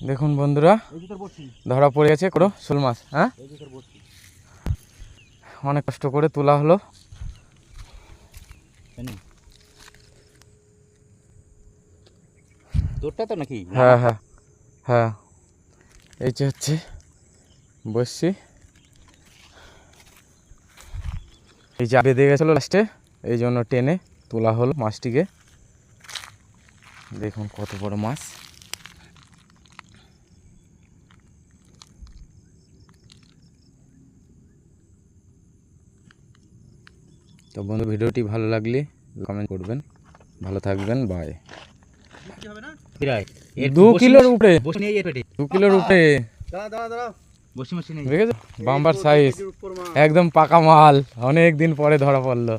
দেখুন বন্ধুরা, ধরা পড়ে গেছে কোনো শোল মাছ। হ্যাঁ, অনেক কষ্ট করে তোলা হলো। তোরটা তো নাকি? হ্যাঁ হ্যাঁ হ্যাঁ, এই যে হচ্ছে বসছি, এই যে বেঁধে গেছিলো লাস্টে, এই জন্য টেনে তোলা হলো মাছটিকে। দেখুন কত বড় মাছ। তো বন্ধু, ভিডিওটি ভালো লাগলে কমেন্ট করবেন। ভালো থাকবেন, বাই। 2 কিলোর উপরে, 2 কিলোর উপরে বাম্বার সাইজ, একদম পাকা মাল। অনেক দিন পরে ধরা পড়লো।